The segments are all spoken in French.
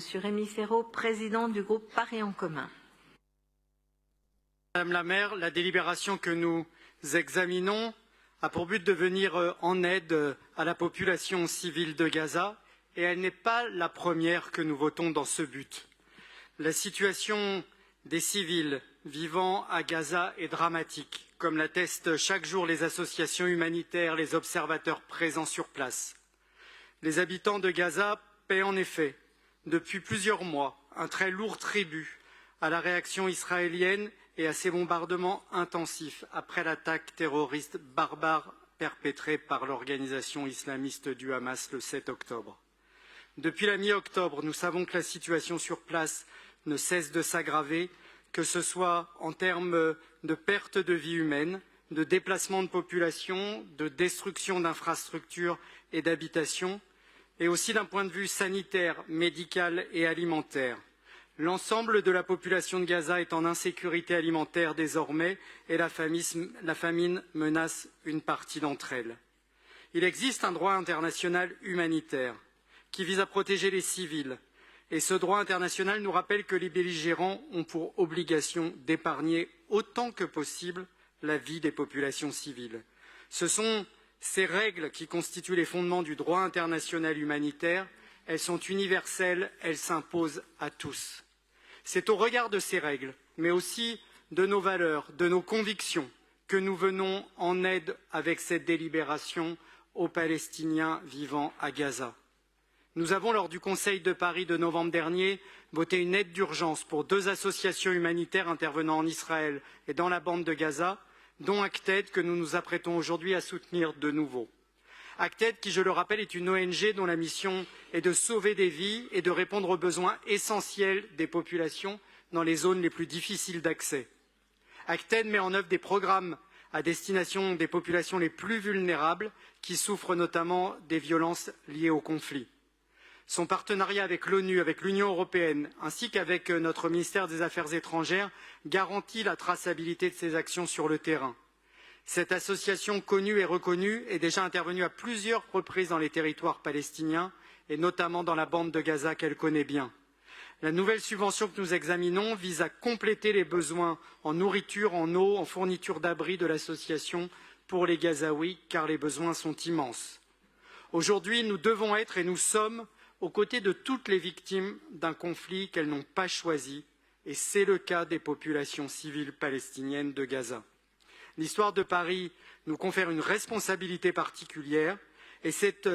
Monsieur Rémi Féraud, président du groupe Paris en commun. Madame la maire, la délibération que nous examinons a pour but de venir en aide à la population civile de Gaza et elle n'est pas la première que nous votons dans ce but. La situation des civils vivant à Gaza est dramatique, comme l'attestent chaque jour les associations humanitaires, les observateurs présents sur place. Les habitants de Gaza paient en effet, depuis plusieurs mois, un très lourd tribut à la réaction israélienne et à ces bombardements intensifs après l'attaque terroriste barbare perpétrée par l'organisation islamiste du Hamas le 7 octobre. Depuis la mi-octobre, nous savons que la situation sur place ne cesse de s'aggraver, que ce soit en termes de perte de vie humaine, de déplacement de population, de destruction d'infrastructures et d'habitations, et aussi d'un point de vue sanitaire, médical et alimentaire. L'ensemble de la population de Gaza est en insécurité alimentaire désormais et la famine menace une partie d'entre elles. Il existe un droit international humanitaire qui vise à protéger les civils. Et ce droit international nous rappelle que les belligérants ont pour obligation d'épargner autant que possible la vie des populations civiles. Ce sont ces règles qui constituent les fondements du droit international humanitaire. Elles sont universelles, elles s'imposent à tous. C'est au regard de ces règles, mais aussi de nos valeurs, de nos convictions, que nous venons en aide avec cette délibération aux Palestiniens vivant à Gaza. Nous avons, lors du Conseil de Paris de novembre dernier, voté une aide d'urgence pour 2 associations humanitaires intervenant en Israël et dans la bande de Gaza, dont Acted, que nous nous apprêtons aujourd'hui à soutenir de nouveau. Acted, qui, je le rappelle, est une ONG dont la mission est de sauver des vies et de répondre aux besoins essentiels des populations dans les zones les plus difficiles d'accès. Acted met en œuvre des programmes à destination des populations les plus vulnérables qui souffrent notamment des violences liées au conflit. Son partenariat avec l'ONU, avec l'Union européenne, ainsi qu'avec notre ministère des Affaires étrangères, garantit la traçabilité de ses actions sur le terrain. Cette association connue et reconnue est déjà intervenue à plusieurs reprises dans les territoires palestiniens, et notamment dans la bande de Gaza qu'elle connaît bien. La nouvelle subvention que nous examinons vise à compléter les besoins en nourriture, en eau, en fourniture d'abri de l'association pour les Gazaouis, car les besoins sont immenses. Aujourd'hui, nous devons être et nous sommes aux côtés de toutes les victimes d'un conflit qu'elles n'ont pas choisi, et c'est le cas des populations civiles palestiniennes de Gaza. L'histoire de Paris nous confère une responsabilité particulière, et c'est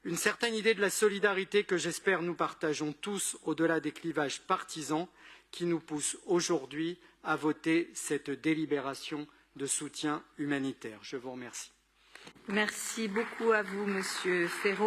une certaine idée de la solidarité que j'espère nous partageons tous au-delà des clivages partisans qui nous pousse aujourd'hui à voter cette délibération de soutien humanitaire. Je vous remercie. Merci beaucoup à vous, Monsieur Féraud.